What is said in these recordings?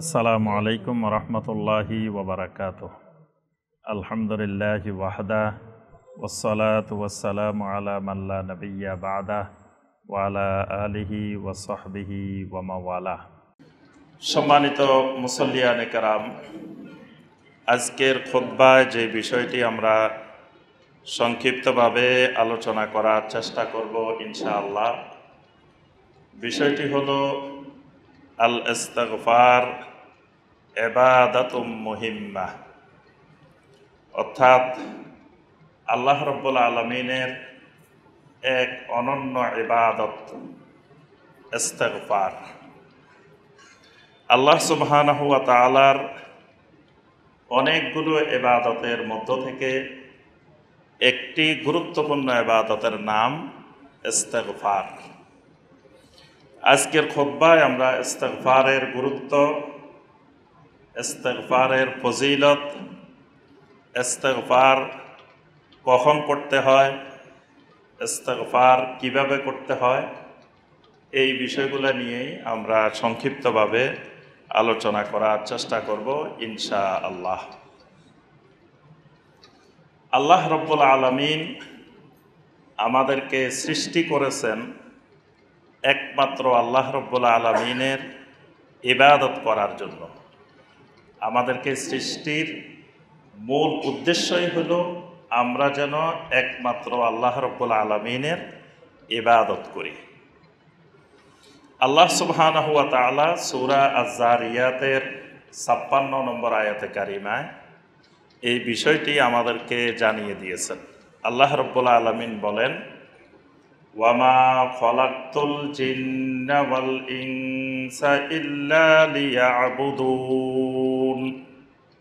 আসসালামু আলাইকুম রহমতুল্লাহি ওবরাকাতুহ। আলহামদুলিল্লাহি ওয়াহদা ওয়াসসালাতু ওয়াসসালামু আলা মান লা নাবিয়্যা বা'দা ওয়া আলা আলিহি ওয়া সাহবিহি ওয়া মাওয়ালা। সম্মানিত মুসল্লিয়ানে কেরাম, আজকের খুতবায় যে বিষয়টি আমরা সংক্ষিপ্তভাবে আলোচনা করার চেষ্টা করব ইনশাআল্লাহ, বিষয়টি হলো আল ইস্তিগফার ইবাদাতুম মুহিম্মা, অর্থাৎ আল্লাহ রাব্বুল আলামিনের এক অনন্য ইবাদত ইস্তিগফার। আল্লাহ সুবহানাহু ওয়া তাআলার অনেকগুলো ইবাদতের মধ্য থেকে একটি গুরুত্বপূর্ণ ইবাদতের নাম ইস্তিগফার। আজকের খুতবায় আমরা ইস্তিগফারের গুরুত্ব, ইস্তিগফারের ফজিলত, ইস্তিগফার কখন করতে হয়, ইস্তিগফার কিভাবে করতে হয়, এই বিষয়গুলো নিয়েই আমরা সংক্ষিপ্তভাবে আলোচনা করার চেষ্টা করব ইনশাআল্লাহ। আল্লাহ রাব্বুল আলামিন আমাদেরকে সৃষ্টি করেছেন একমাত্র আল্লাহ রাব্বুল আলামিনের ইবাদত করার জন্য। আমাদেরকে সৃষ্টির মূল উদ্দেশ্যই হলো আমরা যেন একমাত্র আল্লাহ রাব্বুল আলামিনের ইবাদত করি। আল্লাহ সুবহানাহু ওয়া তাআলা সূরা আয-যারিয়াতের ৫৬ নম্বর আয়াতে কারিমায় এই বিষয়টি আমাদেরকে জানিয়ে দিয়েছেন। আল্লাহ রাব্বুল আলামিন বলেন, ওয়ামা খলাকতুল জিন্না ওয়াল ইনসা ইল্লা লিয়াবুদুন,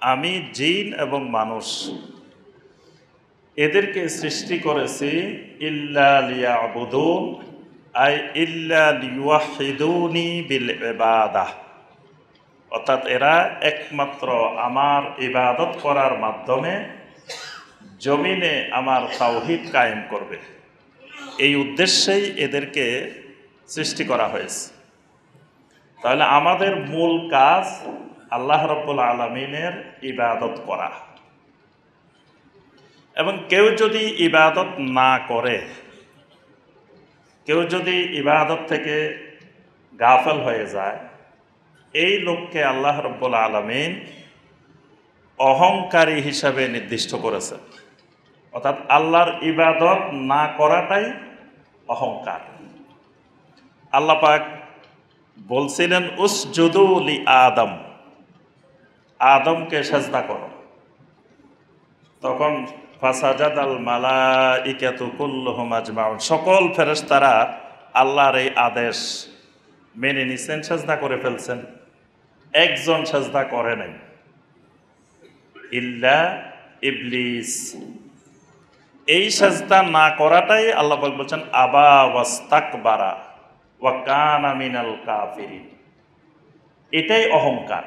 আমি জিন এবং মানুষ এদেরকে সৃষ্টি করেছি ইল্লা লিয়াবুদুন, আই ইল্লা লিওয়াহিদুনি বিল ইবাদাহ, অর্থাৎ এরা একমাত্র আমার ইবাদত করার মাধ্যমে জমিনে আমার তাওহীদ কায়েম করবে, এই উদ্দেশ্যেই এদেরকে সৃষ্টি করা হয়েছে। তাহলে আমাদের মূল কাজ আল্লাহ রাব্বুল আলামিনের ইবাদত করা, এবং কেউ যদি ইবাদত না করে, কেউ যদি ইবাদত থেকে গাফেল হয়ে যায়, এই লোককে আল্লাহ রাব্বুল আলামিন অহংকারী হিসাবে নির্দিষ্ট করেছেন। অর্থাৎ আল্লাহর ইবাদত না করাটাই অহংকার। আল্লাহ পাক বলছিলেন উসজুদু লি আদম, আদমকে সেজদা করো, তখন ফাসাজাদাল মালাইকাতু কুল্লুহুম আজমাউন, সকল ফেরেশতারা আল্লাহর এই আদেশ মেনে নিছেন, সেজদা করে ফেলছেন। একজন সেজদা করে নাই, ইল্লা ইবলিস। এই সেজদা না করাটাই আল্লাহ পাক বলছেন আবা ওয়াস্তাকবারা ওয়া কানা মিনাল কাফিরিন, এটাই অহংকার।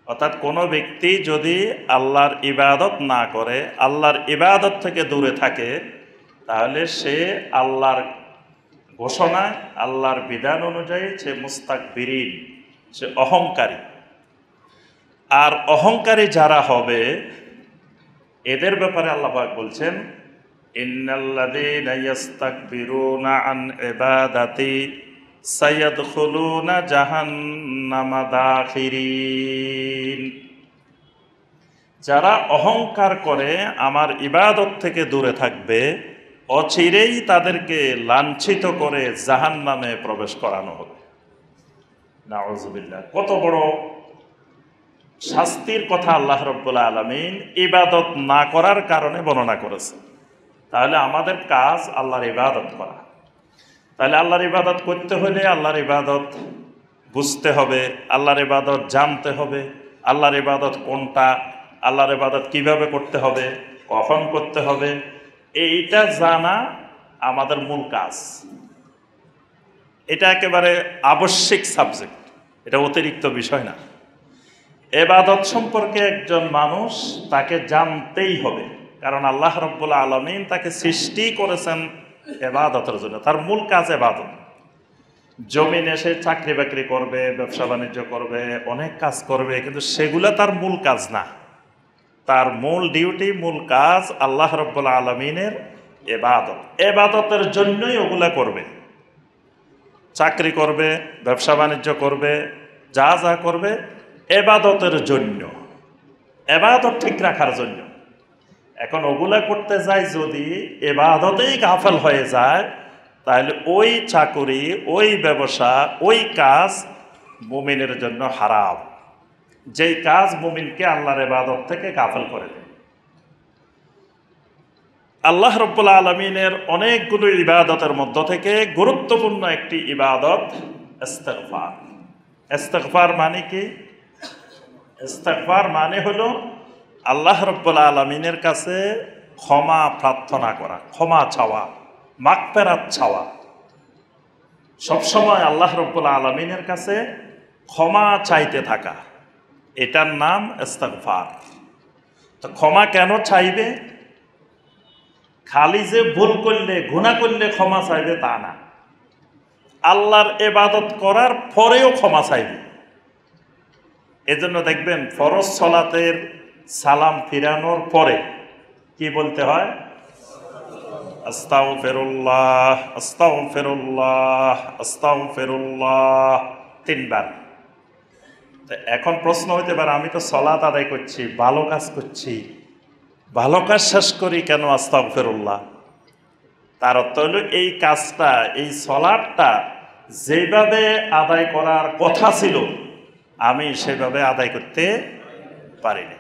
অর্থাৎ কোনো ব্যক্তি যদি আল্লাহর ইবাদত না করে, আল্লাহর ইবাদত থেকে দূরে থাকে, তাহলে সে আল্লাহর ঘোষণা, আল্লাহর বিধান অনুযায়ী সে মুস্তাকবিরিন, সে অহংকারী। আর অহংকারী যারা হবে এদের ব্যাপারে আল্লাহ পাক বলছেন ইন্নাল্লাযীনা ইস্তাকবিরুনা আন ইবাদাতি সায়াদখুলুনা জাহান্নামা দাখিরিন, যারা অহংকার করে আমার ইবাদত থেকে দূরে থাকবে, অচিরেই তাদেরকে লাঞ্ছিত করে জাহান্নামে প্রবেশ করানো হবে। নাউযুবিল্লাহ, কত বড় শাস্তির কথা আল্লাহ রাব্বুল আলামিন ইবাদত না করার কারণে বর্ণনা করেছে। তাহলে আমাদের কাজ আল্লাহর ইবাদত করা। তাহলে আল্লাহর ইবাদত করতে হলে আল্লাহর ইবাদত বুঝতে হবে, আল্লাহর ইবাদত জানতে হবে, আল্লাহর ইবাদত কোনটা, আল্লাহর ইবাদত কিভাবে করতে হবে, কখন করতে হবে, এইটা জানা আমাদের মূল কাজ। এটা একেবারে আবশ্যিক সাবজেক্ট, এটা অতিরিক্ত বিষয় না। ইবাদত সম্পর্কে একজন মানুষ তাকে জানতেই হবে, কারণ আল্লাহ রাব্বুল আলামিন তাকে সৃষ্টি করেছেন ইবাদতের জন্য, তার মূল কাজ ইবাদত। জমিনে সে চাকরি বাকরি করবে, ব্যবসা বাণিজ্য করবে, অনেক কাজ করবে, কিন্তু সেগুলো তার মূল কাজ না। তার মূল ডিউটি, মূল কাজ আল্লাহ রাব্বুল আলামিনের ইবাদত। ইবাদতের জন্যই ওগুলা করবে। চাকরি করবে, ব্যবসা বাণিজ্য করবে, যা যা করবে ইবাদতের জন্য, ইবাদত ঠিক রাখার জন্য। এখন ওগুলা করতে যায় যদি ইবাদতেই গাফেল হয়ে যায়, তাহলে ওই চাকরি, ওই ব্যবসা, ওই কাজ মুমিনের জন্য হারাম। যেই কাজ মুমিনকে আল্লাহর ইবাদত থেকে গাফেল করে দেয়। আল্লাহ রাব্বুল আলামিনের অনেকগুলো ইবাদতের মধ্য থেকে গুরুত্বপূর্ণ একটি ইবাদত ইস্তিগফার। ইস্তিগফার মানে কি? ইস্তিগফার মানে হলো আল্লাহ রাব্বুল আলামিনের কাছে ক্ষমা প্রার্থনা করা, ক্ষমা চাওয়া, মাগফিরাত চাওয়া। সবসময় আল্লাহ রাব্বুল আলামিনের কাছে ক্ষমা চাইতে থাকা, এটার নাম ইস্তিগফার। তো ক্ষমা কেন চাইবে? খালি যে ভুল করলে, গুনাহ করলে ক্ষমা চাইবে তা না, আল্লাহর ইবাদত করার পরেও ক্ষমা চাইবে। এজন্য দেখবেন ফরজ সালাতের সালাম ফিরানোর পরে কি বলতে হয়? আস্তাগফিরুল্লাহ, আস্তাগফিরুল্লাহ, আস্তাগফিরুল্লাহ, 3 বার। তো এখন প্রশ্ন হইতে পারে, আমি তো সালাত আদায় করছি, ভালো কাজ করছি, ভালো কাজ শেষ করি কেন আস্তাগফিরুল্লাহ? তার অর্থ হলো এই কাজটা, এই সালাতটা যেভাবে আদায় করার কথা ছিল আমি সেভাবে আদায় করতে পারিনি,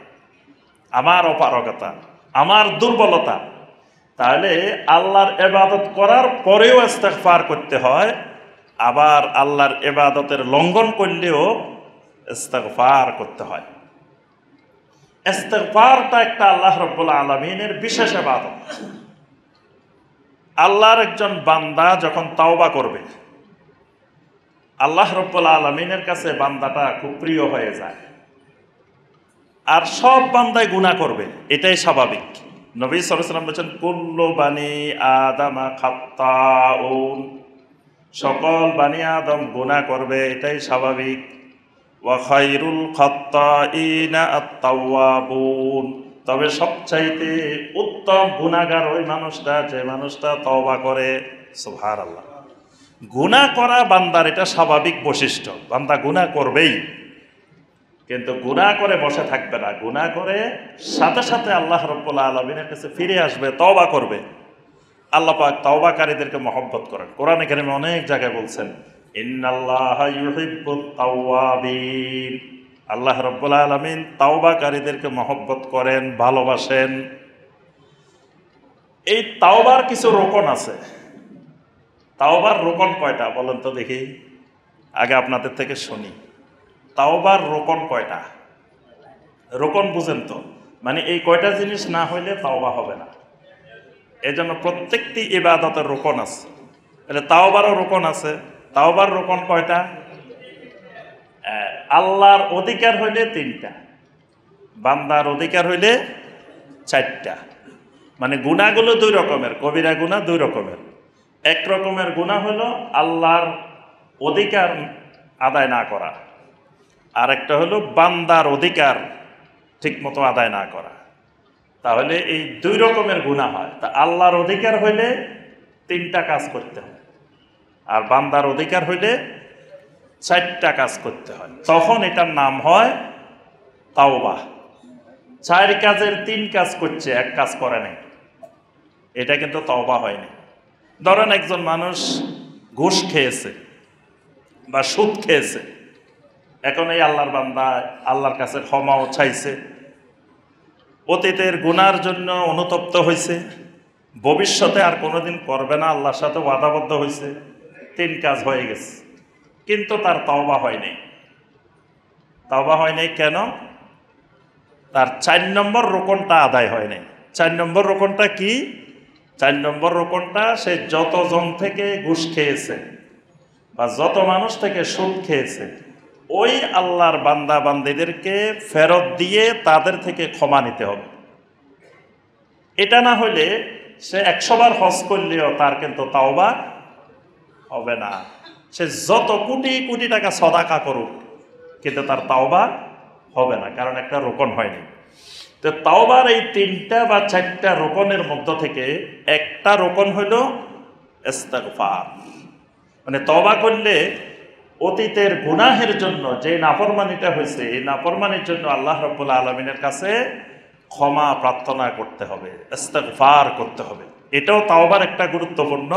আমার অপারগতা, আমার দুর্বলতা। তাহলে আল্লাহর ইবাদত করার পরেও ইস্তিগফার করতে হয়, আবার আল্লাহর ইবাদতের লঙ্ঘন করলেও ইস্তিগফার করতে হয়। ইস্তিগফারটা একটা আল্লাহ রাব্বুল আলামিনের বিশেষ ইবাদত। আল্লাহর একজন বান্দা যখন তাওবা করবে, আল্লাহ রাব্বুল আলামিনের কাছে বান্দাটা খুব প্রিয় হয়ে যায়। আর সব বান্দায় গুনাহ করবে, এটাই স্বাভাবিক। নবী সাল্লাল্লাহু আলাইহি ওয়াসাল্লাম বলেছেন, কুল্লু বানি আদামা খাত্তাউন, সকল বানি আদম গুনাহ করবে, এটাই স্বাভাবিক। ওয়া খায়রুল খাত্তাইনা আত-তাওয়াবুন, তবে সবচাইতে উত্তম গুনাহগার ওই মানুষটা যে মানুষটা তওবা করে। সুবহানাল্লাহ। গুনাহ করা বান্দার এটা স্বাভাবিক বৈশিষ্ট্য, বান্দা গুনাহ করবেই, কিন্তু গুনাহ করে বসে থাকবে না। গুনাহ করে সাথে সাথে আল্লাহ রাব্বুল আলামিনের কাছে ফিরে আসবে, তওবা করবে। আল্লাহ পাক তওবাকারীদেরকে মহব্বত করেন। কোরআনে কারিমে অনেক জায়গায় বলছেন, ইন্নাল্লাহা ইউহিব্বুত তাওয়াবিন, আল্লাহ রাব্বুল আলামিন তাওবাকারীদেরকে মহব্বত করেন, ভালোবাসেন। এই তাওবার কিছু রোকন আছে। তাওবার রোকন কয়টা বলেন তো দেখি, আগে আপনাদের থেকে শুনি। তাওবার রোকন কয়টা? রোকন বুঝেন তো? মানে এই কয়টা জিনিস না হইলে তাওবা হবে না। এই জন্য প্রত্যেকটি ইবাদতের রোকন আছে। তাহলে তাওবারও রোকন আছে। তাওবার রোকন কয়টা? আল্লাহর অধিকার হইলে 3টা, বান্দার অধিকার হইলে 4টা। মানে গুনাহগুলো 2 রকমের, কবিরা গুনাহ 2 রকমের। এক রকমের গুনাহ হলো আল্লাহর অধিকার আদায় না করা, আর একটা হলো বান্দার অধিকার ঠিকমতো আদায় না করা। তাহলে এই 2 রকমের গুনাহ হয়। তা আল্লাহর অধিকার হইলে 3টা কাজ করতে হয়, আর বান্দার অধিকার হইলে 4টা কাজ করতে হয়। তখন এটার নাম হয় তাওবা। 4 কাজের 3 কাজ করছে, 1 কাজ করে নাই, এটা কিন্তু তাওবা হয়নি। ধরেন একজন মানুষ ঘুষ খেয়েছে বা সুদ খেয়েছে, এখন এই আল্লাহর বান্দা আল্লাহর কাছে ক্ষমাও চাইছে, অতীতের গুনার জন্য অনুতপ্ত হয়েছে, ভবিষ্যতে আর কোনোদিন করবে না, আল্লাহর সাথে ওয়াদাবদ্ধ হয়েছে, 3 কাজ হয়ে গেছে, কিন্তু তার তাওবা হয়নি। তাওবা হয়নি কেন? তার 4 নম্বর রোকনটা আদায় হয়নি। 4 নম্বর রোকনটা কি? 4 নম্বর রোকনটা, সে যতজন থেকে ঘুষ খেয়েছে বা যত মানুষ থেকে সুদ খেয়েছে, ওই আল্লাহর বান্দা বান্দীদেরকে ফেরত দিয়ে তাদের থেকে ক্ষমা নিতে হবে। এটা না হলে সে 100 বার হজ করলেও তার কিন্তু তাওবা হবে না। সে যত কোটি কোটি টাকা সদাকা করুক, কিন্তু তার তাওবা হবে না, কারণ একটা রোকন হয়নি। তো তাওবার এই 3টা বা 4টা রোকনের মধ্য থেকে একটা রোকন হইল ইস্তিগফার। মানে তওবা করলে অতীতের গুনাহের জন্য যে নাফরমানিটা হয়েছে, এই নাফরমানির জন্য আল্লাহ রাব্বুল আলামিনের কাছে ক্ষমা প্রার্থনা করতে হবে, ইস্তিগফার করতে হবে। এটাও তাওবার একটা গুরুত্বপূর্ণ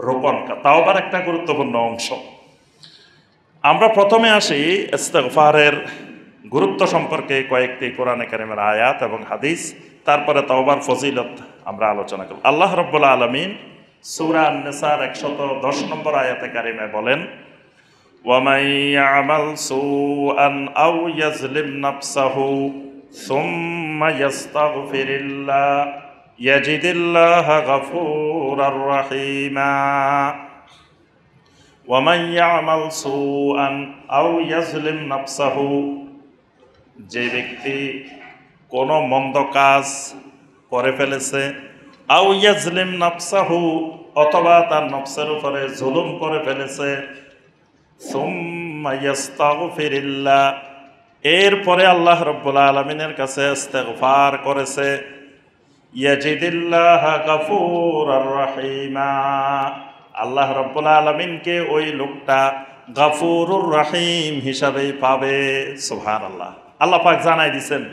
রোকন, তাওবার একটা গুরুত্বপূর্ণ অংশ। আমরা প্রথমে আসি ইস্তিগফারের গুরুত্ব সম্পর্কে কয়েকটি কোরআনে কারিমের আয়াত এবং হাদিস, তারপরে তাওবার ফজিলত আমরা আলোচনা করব। আল্লাহ রাব্বুল আলামিন সূরা আন-নিসার 110 নম্বর আয়াতে কারিমে বলেন, ওয়ামান ইয়ামাল সুআন আও ইয়াজলিম নাফসাহু সুম্মা ইস্তাগফিরিল্লাহ ইয়াজিদিল্লাহা গফুরার রহিমা। ওয়ামান ইয়ামাল সুআন আও ইয়াজলিম নাফসাহু, যে ব্যক্তি কোনো মন্দ কাজ করে ফেলেছে, আও ইয়াজলিম নাফসাহু, অথবা তার নফসের উপরে জুলুম করে ফেলেছে, সুম্মা ইস্তাগফিরিল্লাহ, এরপরে আল্লাহ রাব্বুল আলামিনের কাছে ইস্তিগফার করেছে, ইয়াজিদিল্লাহা গফুরার রহিমা, আল্লাহ রাব্বুল আলামিনকে ওই লোকটা গফুরুর রহিম হিসাবেই পাবে। সুবহানাল্লাহ। আল্লাহ পাক জানাই দিছেন,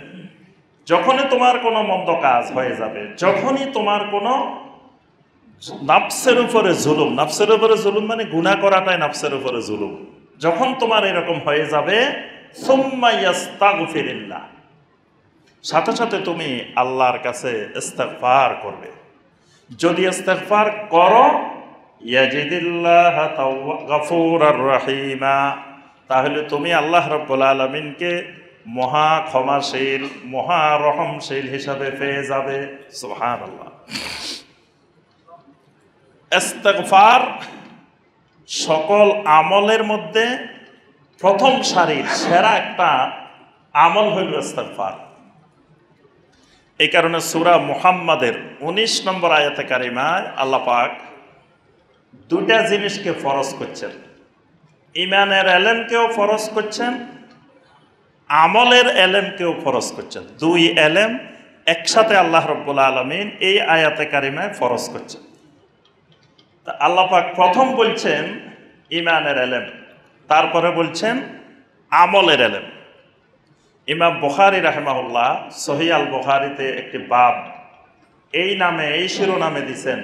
যখনই তোমার কোনো মন্দ কাজ হয়ে যাবে, যখনই তোমার কোনো নাফসের উপরে জুলুম, নাফসের উপরে জুলুম মানে গুনাহ করাটাই নাফসের উপরে জুলুম, যখন তোমার এরকম হয়ে যাবে, সুম্মা ইস্তাগফিরিল্লাহ, সাথে সাথে তুমি আল্লাহর কাছে ইস্তিগফার করবে। যদি ইস্তিগফার করো, ইয়াজিদিল্লাহা গফুরার রহিমা, তাহলে তুমি আল্লাহ রাব্বুল আলামিনকে মহা ক্ষমাশীল, মহা রহমশীল হিসাবে পেয়ে যাবে। সুবহানাল্লাহ। ইস্তিগফার সকল আমলের মধ্যে প্রথম সারির সেরা একটা আমল হইল ইস্তিগফার। এই কারণে সূরা মুহাম্মাদের 19 নম্বর আয়াতে কারিমায় আল্লাহ পাক 2টা জিনিসকে ফরজ করছেন, ঈমানের এলেমকেও ফরজ করছেন, আমলের এলেমকেও ফরজ করছেন। 2 এলেম একসাথে আল্লাহ রাব্বুল আলামিন এই আয়াতে কারিমায় ফরজ করছেন। তা আল্লাহ পাক প্রথম বলছেন ঈমানের এলেম, তারপরে বলছেন আমলের এলেম। ইমাম বুখারী রাহিমাহুল্লাহ সহিহ আল বুখারীতে একটি বাব এই নামে, এই শিরোনামে দিছেন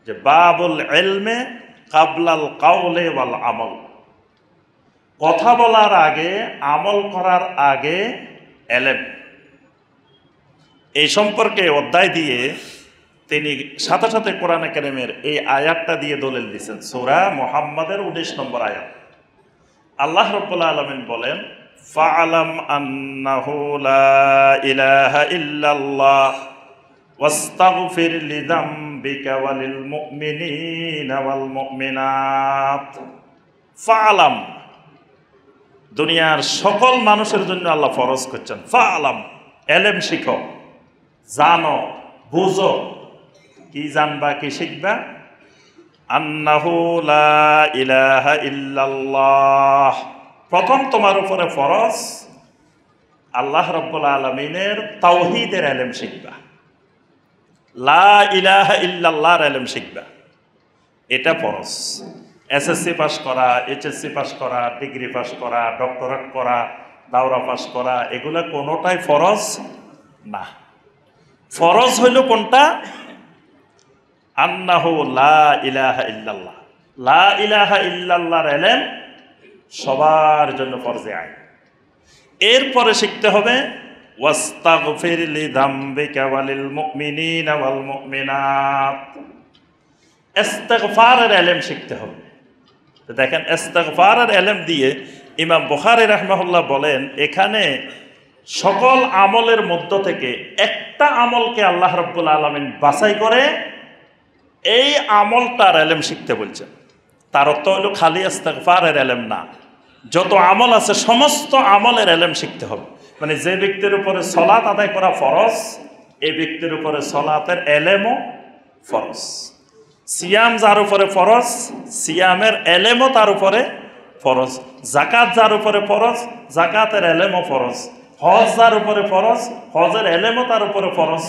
যে বাবুল ইলমে কাবলাল কাউলে ওয়াল আমল, কথা বলার আগে, আমল করার আগে এলেম। এই সম্পর্কে অধ্যায় দিয়ে তিনি সাথে সাথে কোরআনে কারিমের এই আয়াতটা দিয়ে দলিল দিয়েছেন। সূরা মুহাম্মাদের 19 নম্বর আয়াত আল্লাহ রাব্বুল আলামিন বলেন, ফাআলাম আন্নাহু লা ইলাহা ইল্লাল্লাহ ওয়াস্তাগফির লিযামবিকা ওয়ালিল মুমিনিনা ওয়াল মুমিনাত। ফাআলাম, দুনিয়ার সকল মানুষের জন্য আল্লাহ ফরজ করছেন। ফাআলাম, এলেম শিখো, জানো, বুঝো। কি জানবা, কি শিখবা? আন্নাহু লা ইলাহা ইল্লাল্লাহ, প্রথম তোমার উপরে ফরজ আল্লাহ রাব্বুল আলামিনের তাওহীদের ইলম শিখবা, লা ইলাহা ইল্লাল্লাহর ইলম শিখবা, এটা ফরজ। এসএসসি পাস করা, এইচএসসি পাস করা, ডিগ্রি পাস করা, ডক্টরেট করা, দাওরা পাস করা, এগুলা কোনোটাই ফরজ না। ফরজ হইল কোনটা? আন্নাহু লা ইলাহা ইল্লাল্লাহ, লা ইলাহা ইল্লাল্লাহর ইলম সবার জন্য ফরজে আইন। এরপরে শিখতে হবে ওয়াস্তাগফির লিযামবিকা ওয়ালিল মুমিনিনা ওয়াল মুমিনাত, ইস্তিগফারের ইলম শিখতে হবে। তো দেখেন, ইস্তিগফারের ইলম দিয়ে ইমাম বুখারী রাহিমাহুল্লাহ বলেন, এখানে সকল আমলের মধ্য থেকে একটা আমলকে আল্লাহ রাব্বুল আলামিন বাছাই করে এই আমলটার ইলম শিখতে বলছেন। তার অর্থ হলো খালি ইস্তিগফারের ইলম না, যত আমল আছে সমস্ত আমলের ইলম শিখতে হবে। মানে যে ব্যক্তির উপরে সালাত আদায় করা ফরজ, এই ব্যক্তির উপরে সালাতের ইলমও ফরজ। সিয়াম যার উপরে ফরজ, সিয়ামের এলেমও তার উপরে ফরজ। জাকাত যার উপরে ফরজ, জাকাতের এলেমও ফরজ। হজ যার উপরে ফরজ, হজের এলেমও তার উপরে ফরজ।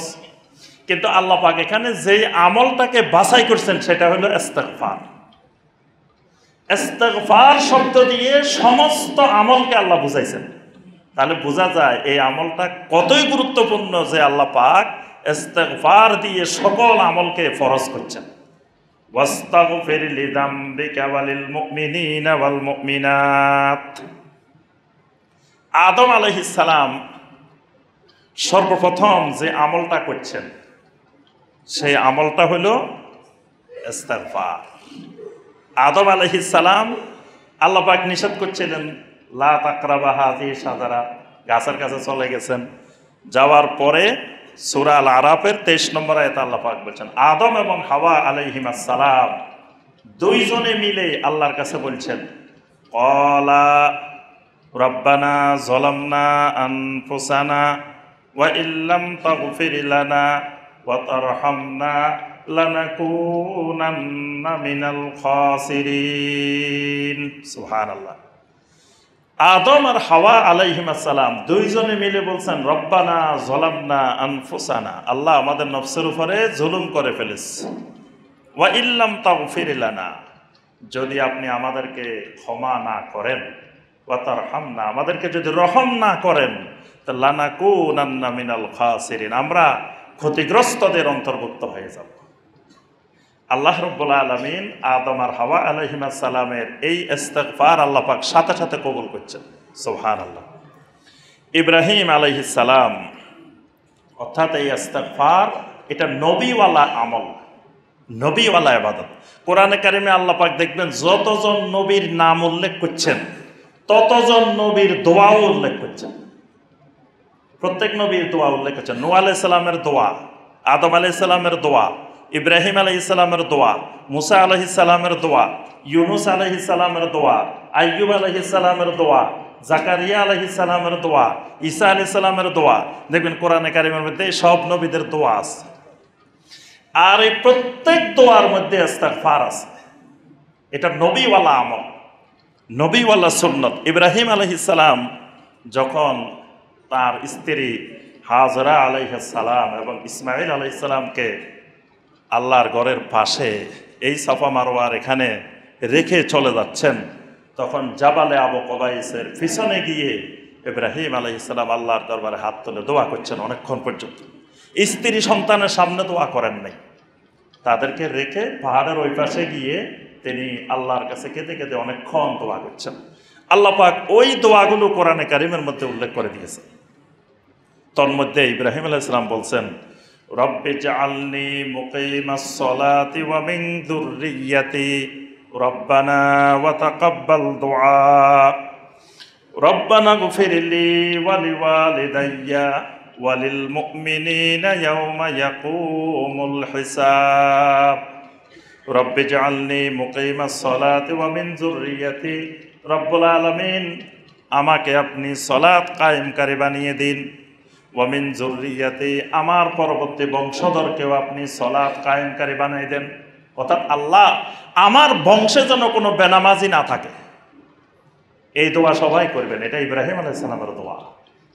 কিন্তু আল্লাহ পাক এখানে যেই আমলটাকে বাছাই করছেন সেটা হলো ইস্তিগফার। ইস্তিগফার শব্দ দিয়ে সমস্ত আমলকে আল্লাহ বুঝাইছেন। তাহলে বোঝা যায় এই আমলটা কতই গুরুত্বপূর্ণ যে আল্লাহ পাক ইস্তিগফার দিয়ে সকল আমলকে ফরজ করছেন। ওয়াস্তাগফির লিযামবিকা ওয়ালিল মুমিনিনা ওয়াল মুমিনাত। আদম আলাইহিস সালাম সর্বপ্রথম যে আমলটা করছেন সেই আমলটা হলো ইস্তিগফার। আদম আলাইহিস সালাম আল্লাহ পাক নিষেধ করছিলেন লা তাকরাবা হাযিহি শাজারা, গাছের কাছে চলে গেছেন। যাওয়ার পরে সূরা আল আরাফের 23 নম্বর আয়াতে আল্লাহ পাক বলছেন আদম এবং হাওয়া আলাইহিমাস সালাম দুইজনে মিলে আল্লাহর কাছে বলছেন ক্বালা রব্বানা যালামনা আনফুসানা ওয়া ইল্লাম তাগফির লানা ওয়া তারহামনা লানাকুনান্না মিনাল খাসিরিন। সুবহানাল্লাহ। আদম আর হাওয়া আলাইহিমাস সালাম দুইজনে মিলে বলছেন রব্বানা যালামনা আনফুসানা, আল্লাহ আমাদের নফসের উপরে জুলুম করে ফেলেছি। ওয়া ইল্লাম তাগফির লানা, যদি আপনি আমাদেরকে ক্ষমা না করেন, ওয়া তারহামনা, আমাদেরকে যদি রহম না করেন, তো লানাকুনান্না মিনাল খাসিরিন, আমরা ক্ষতিগ্রস্তদের অন্তর্ভুক্ত হয়ে যাব। আল্লাহ রাব্বুল আলামিন আদম আর হাওয়া আলাইহিমাস সালামের এই ইস্তিগফার আল্লাহ পাক সাথে সাথে কবুল করছেন। সুবহানাল্লাহ। ইব্রাহিম আলাইহিস সালাম, অর্থাৎ এই ইস্তিগফার এটা নবীওয়ালা আমল, নবীওয়ালা ইবাদত। কোরআনে কারিমে আল্লাহ পাক দেখবেন যতজন নবীর নাম উল্লেখ করছেন ততজন নবীর দোয়াও উল্লেখ করছেন। প্রত্যেক নবীর দোয়া উল্লেখ করছেন। নূহ আলাইহিস সালামের দোয়া, আদম আলাইহিস সালামের দোয়া, ইব্রাহিম আলাইহিস সালামের দোয়া, মুসা আলাইহিস সালামের দোয়া, ইউনুস আলাইহিস সালামের দোয়া, আইয়ুব আলাইহিস সালামের দোয়া, জাকারিয়া আলাইহিস সালামের দোয়া, ঈসা আলাইহিস সালামের দোয়া। দেখবেন কোরআনে কারিমের মধ্যে সব নবীদের দোয়া আছে। আর এই প্রত্যেক দোয়ার মধ্যে ইস্তিগফার আছে। এটা নবীওয়ালা আমল, নবীওয়ালা সুন্নত। ইব্রাহিম আলাইহিস সালাম যখন তার স্ত্রী হাজরা আলাইহিস সালাম এবং ইসমাইল আলাইহিস সালামকে আল্লাহর ঘরের পাশে এই সাফা মারওয়ার এখানে রেখে চলে যাচ্ছেন, তখন জাবালে আবু কুবাইসের পিছনে গিয়ে ইব্রাহিম আলাইহিস সালাম আল্লাহর দরবারে হাত তুলে দোয়া করছেন অনেকক্ষণ পর্যন্ত। স্ত্রী সন্তানের সামনে দোয়া করেন নাই, তাদেরকে রেখে পাহাড়ের ওই পাশে গিয়ে তিনি আল্লাহর কাছে কেঁদে কেঁদে অনেকক্ষণ দোয়া করছেন। আল্লাহ পাক ওই দোয়াগুলো কোরআনে কারিমের মধ্যে উল্লেখ করে দিয়েছেন। তন্মধ্যে ইব্রাহিম আলাইহিস সালাম বলছেন রব্বি জাআলনি মুকিমাস সালাতি ওয়া মিন যুররিয়্যাতি রব্বানা ওয়া তাকাব্বাল দুআ রব্বানা গফিরলি ওয়া লিওয়ালিদাইয়া ওয়া লিল মুমিনিনা ইয়াওমা ইয়াকুমুল হিসাব। রব্বি জাআলনি মুকিমাস সালাতি ওয়া মিন যুররিয়্যাতি, রব্বুল আলামিন আমাকে আপনি সালাত কায়েমকারী বানিয়ে দিন। ওয়া মিন যুররিয়্যাতি, আমার পরবর্তী বংশধরকেও আপনি সালাত কায়েমকারী বানিয়ে দেন। অর্থাৎ আল্লাহ আমার বংশে যেন কোনো বেনামাজি না থাকে। এই দোয়া সবাই করবেন, এটা ইব্রাহিম আলাইহিস সালামের দোয়া।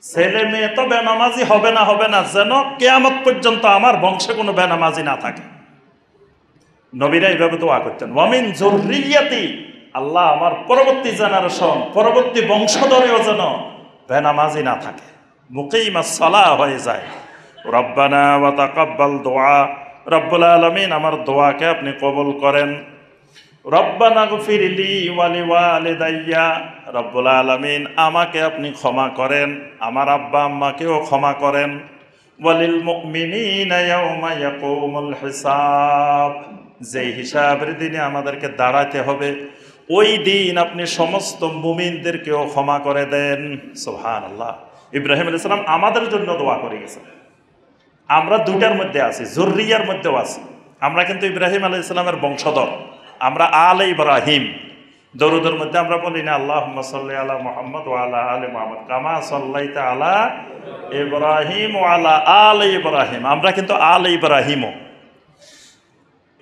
ছেলে মেয়ে তো বেনামাজি হবে না, যেন কিয়ামত পর্যন্ত আমার বংশে কোনো বেনামাজি না থাকে। নবীরা এইভাবে দোয়া করতেন। ওয়া মিন যুররিয়্যাতি, আল্লাহ আমার পরবর্তী জেনারেশন, পরবর্তী বংশধরেও যেন বেনামাজি না থাকে, মুকিমাস সালাহ হয়ে যায়। রব্বানা ওয়া তাকাব্বাল দুআ, রব্বুল আলামিন আমার দোয়াকে আপনি কবুল করেন। রব্বানা গফিরলি ওয়া লিওয়ালিদাইয়া, রব্বুল আলামিন আমাকে আপনি ক্ষমা করেন, আমার আব্বা আম্মাকেও ক্ষমা করেন। ওয়ালিল মুমিনিনা ইয়াওমা ইয়াকুমুল হিসাব, যেই হিসাবের দিনে আমাদেরকে দাঁড়াতে হবে ওই দিন আপনি সমস্ত মুমিনদেরকেও ক্ষমা করে দেন। সুবহানাল্লাহ। ইব্রাহিম আলাইহিস সালাম আমাদের জন্য দোয়া করে গেছেন। আমরা দুটার মধ্যে আছি, যুররিয়ার মধ্যেও আছি। আমরা কিন্তু ইব্রাহিম আলাইহিস সালামের বংশধর, আমরা আলে ইব্রাহিম। দরুদের মধ্যে আমরা বলি না আল্লাহুম্মা সাল্লি আলা মুহাম্মদ ওয়া আলা আলি মুহাম্মদ কামা সাল্লাইতা আলা ইব্রাহিম ওয়া আলা আলি ইব্রাহিম। আমরা কিন্তু আলে ইব্রাহিমও।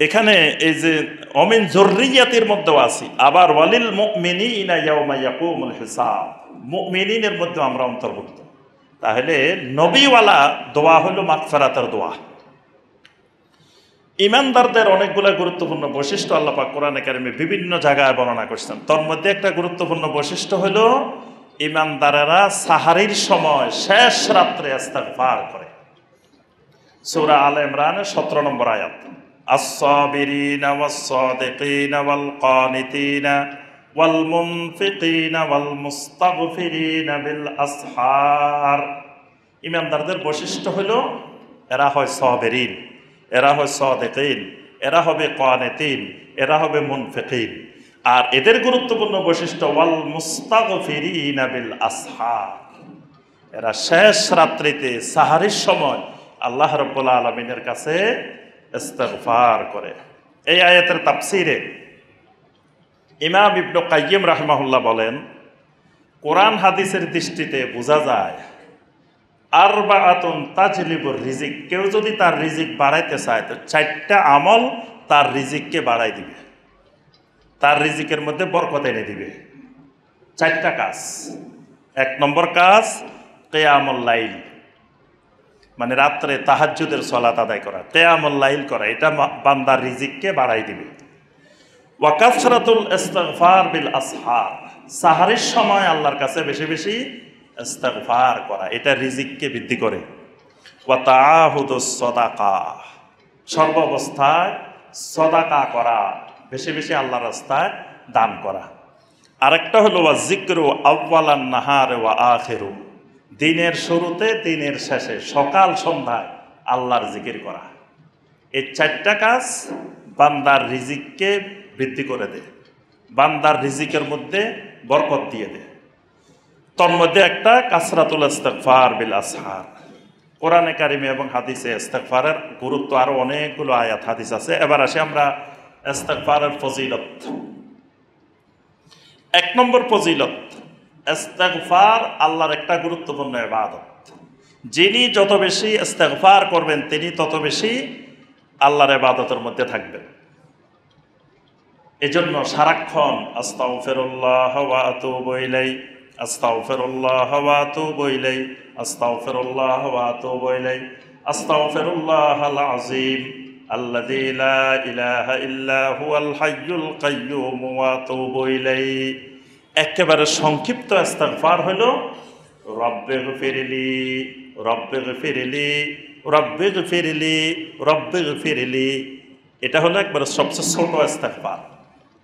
এখানে এই যে অমিন জররিয়াতির মধ্যেও আছি, আবার ওয়ালিল মুমিনিনা ইয়াউমা ইয়াকুমুল হিসাব, মুমিনিনের মধ্যে আমরা অন্তর্ভুক্ত। তাহলে নবীওয়ালা দোয়া হলো মাগফিরাতের দোয়া। ইমানদারদের অনেকগুলো গুরুত্বপূর্ণ বৈশিষ্ট্য আল্লাহ পাক কোরআনে কারিমে বিভিন্ন জায়গায় বর্ণনা করছেন। তার মধ্যে একটা গুরুত্বপূর্ণ বৈশিষ্ট্য হলো ইমানদারেরা সাহারির সময় শেষ রাত্রে ইস্তিগফার করে। সূরা আলে ইমরানের 17 নম্বর আয়াত, আস-সাবিরিনা ওয়াস-সাদিকিনা ওয়াল কানিতিনা ওয়াল মুনফিকিনা ওয়াল মুস্তাগফিরিনা বিল আসহার। ইমানদারদের বৈশিষ্ট্য হলো এরা হয় সাবিরিন, এরা হয় সাদিকিন, এরা হবে কানিতিন, এরা হবে মুনফিকিন। আর এদের গুরুত্বপূর্ণ বৈশিষ্ট্য ওয়াল মুস্তাগফিরিনা বিল আসহার, এরা শেষ রাত্রিতে সাহারির সময় আল্লাহ রাব্বুল আলামিনের কাছে ইস্তিগফার করে। এই আয়াতের তাফসীরে ইমাম ইবনে কাইয়িম রাহিমাহুল্লাহ বলেন, কোরআন হাদিসের দৃষ্টিতে বোঝা যায় আরবাআতুন তাজলিবুর রিজিক, কেউ যদি তার রিজিক বাড়াইতে চায় তো 4টা আমল তার রিজিককে বাড়াই দিবে, তার রিজিকের মধ্যে বরকত এনে দিবে। 4টা কাজ। 1 নম্বর কাজ কিয়ামুল লাইল, মানে রাত্রে তাহাজ্জুদের সালাত আদায় করা, কিয়ামুল লাইল করা, এটা বান্দার রিজিককে বাড়াই দিবে। ওয়া কাসরাতুল ইস্তিগফার বিল আসহার, সাহারির সময় আল্লাহর কাছে বেশি বেশি ইস্তিগফার করা, এটা রিজিককে বৃদ্ধি করে। ওয়া তাআহুদুস সাদাকা, সর্বাবস্থায় সাদাকা করা, বেশি বেশি আল্লাহর রাস্তায় দান করা। আরেকটা হলো ওয়া যিকরু আউয়ালান নাহার ওয়া আখিরু, দিনের শুরুতে দিনের শেষে সকাল সন্ধ্যায় আল্লাহর জিকির করা। এই 4টা কাজ বান্দার রিজিককে বৃদ্ধি করে দেয়, বান্দার রিজিকের মধ্যে বরকত দিয়ে দেয়। তোর মধ্যে একটা কাসরাতুল ইস্তিগফার বিল আসহার। কোরআনে কারিমে এবং হাদিসে ইস্তিগফারের গুরুত্ব আরো অনেকগুলো আয়াত হাদিস আছে। এবার আসি আমরা ইস্তিগফারের ফজিলত। 1 নম্বর ফজিলত, ইস্তিগফার আল্লাহর একটা গুরুত্বপূর্ণ ইবাদত। যিনি যত বেশি ইস্তিগফার করবেন তিনি তত বেশি আল্লাহর ইবাদতের মধ্যে থাকবেন। এজন্য সারাক্ষণ আস্তাগফিরুল্লাহ ওয়া আতুবু ইলাই, আস্তাগফিরুল্লাহ ওয়া আতুবু ইলাই, আস্তাগফিরুল্লাহ ওয়া আতুবু ইলাই, আস্তাগফিরুল্লাহাল আযীম আল্লাযী লা ইলাহা ইল্লা হুয়াল হাইয়ুল কাইয়্যুম ওয়া আতুবু ইলাই। একেবারে সংক্ষিপ্ত ইস্তিগফার হলো রব্বিগফিরলি রব্বিগফিরলি রব্বিগফিরলি রব্বিগফিরলি, এটা হলো একবারে সবচেয়ে ছোট ইস্তিগফার।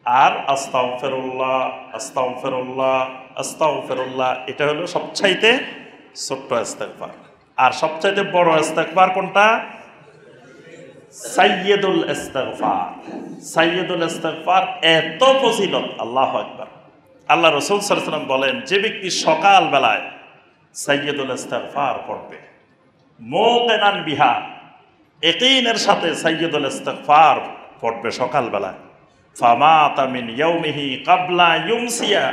আর আস্তাগফিরুল্লাহ আস্তাগফিরুল্লাহ আস্তাগফিরুল্লাহ, এটা হলো সবচাইতে ছোট্ট ইস্তিগফার। আর সবচাইতে বড় ইস্তিগফার কোনটা? সাইয়্যিদুল ইস্তিগফার। সাইয়্যিদুল ইস্তিগফার এত ফজিলত, আল্লাহু আকবার। আল্লাহ রাসূল সাল্লাল্লাহু আলাইহি ওয়াসাল্লাম বলেন, যে ব্যক্তি সকাল বেলায় সাইয়্যিদুল ইস্তিগফার পড়বে, মুকিনান বিহা, ইয়াকিনের সাথে সাইয়্যিদুল ইস্তিগফার পড়বে সকাল বেলায়, ফামাতা মিন ইয়াউমিহি ক্বাবলা ইউমসিয়া,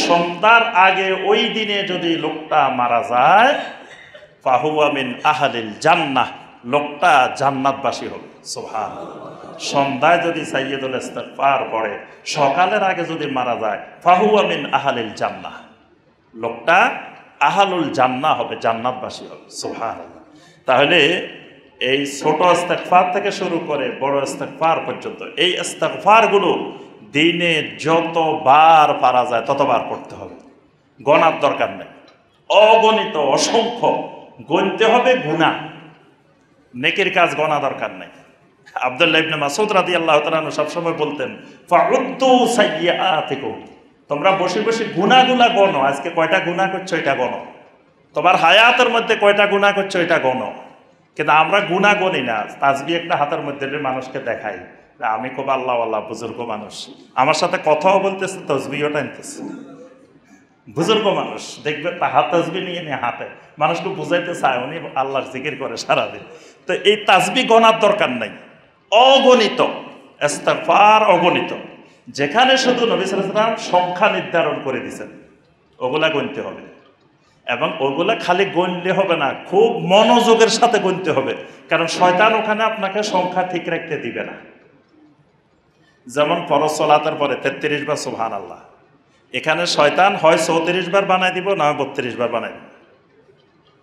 সন্ধ্যার আগে ওই দিনে যদি লোকটা মারা যায়, ফাহুয়া মিন আহলিল জান্নাহ, লোকটা জান্নাতবাসী হবে। সুবহানাল্লাহ। সন্ধ্যায় যদি সাইয়্যিদুল ইস্তিগফার পড়ে, সকালের আগে যদি মারা যায়, ফাহুয়া মিন আহলিল জান্নাহ, লোকটা আহলুল জান্নাহ হবে, জান্নাতবাসী হবে। সুবহানাল্লাহ। তাহলে এই ছোট ইস্তিগফার থেকে শুরু করে বড় ইস্তিগফার পর্যন্ত এই ইস্তিগফারগুলো দিনে যতবার পারা যায় ততবার পড়তে হবে, গণার দরকার নেই। অগণিত অসংখ্য গণতে হবে, গুনাহ, নেকির কাজ গণা দরকার নেই। আব্দুল্লাহ ইবনে মাসউদ রাদিয়াল্লাহু তাআলা আনহু সবসময় বলতেন, ফাউদ্দু সাইয়্যাতিকুম, তোমরা বসে বসে গুনাহগুলা গণো, আজকে কয়টা গুনাহ করছো এটা গণো, তোমার হায়াতের মধ্যে কয়টা গুনাহ করছো এটা গণো। কিন্তু আমরা গুনাহ গণি না। তাসবিহ একটা হাতের মধ্যে মানুষকে দেখাই, আমি খুব আল্লাহওয়ালা বুজুর্গ মানুষ, আমার সাথে কথাও বলতেছে, তাসবিহও টানতেছে। বুজুর্গ মানুষ দেখবে হাত তাসবিহ নিয়ে নিয়ে হাতে মানুষকে বুঝাইতে চায়, উনি আল্লাহর জিকির করে সারাদিন। তো এই তাসবিহ গণার দরকার নাই, অগণিত ইস্তিগফার, অগণিত। যেখানে শুধু নবী সাল্লাল্লাহু আলাইহি ওয়াসাল্লাম সংখ্যা নির্ধারণ করে দিয়েছেন ওগুলা গুনতে হবে, এবং ওগুলা খালি গণলে হবে না, খুব মনোযোগের সাথে গুনতে হবে, কারণ শয়তান ওখানে আপনাকে সংখ্যা ঠিক রাখতে দিবে না। যেমন ফরজ সালাতের পরে 33 বার সুবহানাল্লাহ, এখানে শয়তান হয় 34 বার বানায় দিব, না 32 বার বানায় দিব।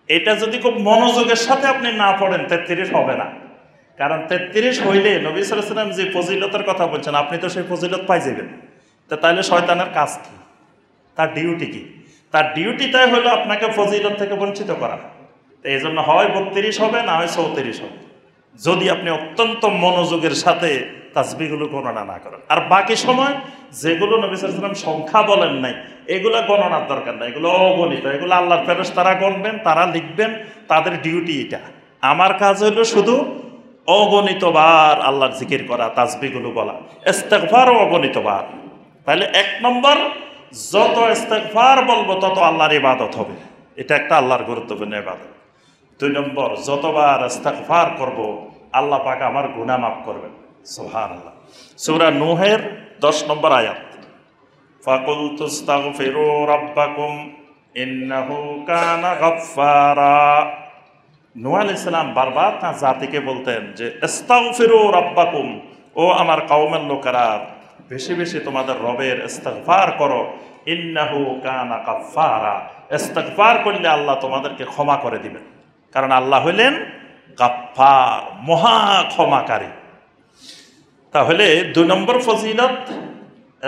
এটা যদি খুব মনোযোগের সাথে আপনি না পড়েন 33 হবে না। কারণ 33 হইলে নবী সাল্লাল্লাহু আলাইহি ওয়াসাল্লাম যে ফজিলতের কথা বলছেন, আপনি তো সেই ফজিলত পাই যাবেন। তো তাহলে শয়তানের কাজ কি, তার ডিউটি কি? তার ডিউটিটাই হলো আপনাকে ফজিলত থেকে বঞ্চিত করা। তো এই জন্য হয় 32 হবে, না হয় 34 হবে, যদি আপনি অত্যন্ত মনোযোগের সাথে তাসবিহগুলো গণনা না করেন। আর বাকি সময় যেগুলো নবী সাল্লাল্লাহু আলাইহি ওয়াসাল্লাম সংখ্যা বলেন নাই, এগুলো গণনার দরকার নাই, এগুলো অগণিত, এগুলো আল্লাহর ফেরেশতারা গণবেন, তারা লিখবেন, তাদের ডিউটি এটা। আমার কাজ হলো শুধু অগণিতবার আল্লাহর জিকির করা, তাসবিহগুলো বলা, ইস্তিগফারও অগণিতবার। তাহলে 1 নম্বর, যত ইস্তিগফার বলবো তত আল্লাহর ইবাদত হবে, এটা একটা আল্লাহর গুরুত্বপূর্ণ ইবাদত। 2 নম্বর, যতবার ইস্তিগফার করব আল্লাহ পাক আমার গুনাহ মাফ করবেন। সুবহানাল্লাহ। সূরা নূহের 10 নম্বর আয়াত, ফাকুলতু আস্তাগফিরু রাব্বাকুম ইন্নাহু কানা গাফফারা। নূহ আলাইহিস সালাম বারবার তার জাতিকে বলতেন যে ইস্তাগফিরু রাব্বাকুম, ও আমার কওমের লোকেরা, বেশি বেশি তোমাদের রবের ইস্তিগফার করো, ইন্নাহু কানা গাফফারা, ইস্তিগফার করলে আল্লাহ তোমাদেরকে ক্ষমা করে দিবেন। কারণ আল্লাহ হইলেন গাফফার, মহা ক্ষমাকারী। তাহলে 2 নম্বর ফজিলত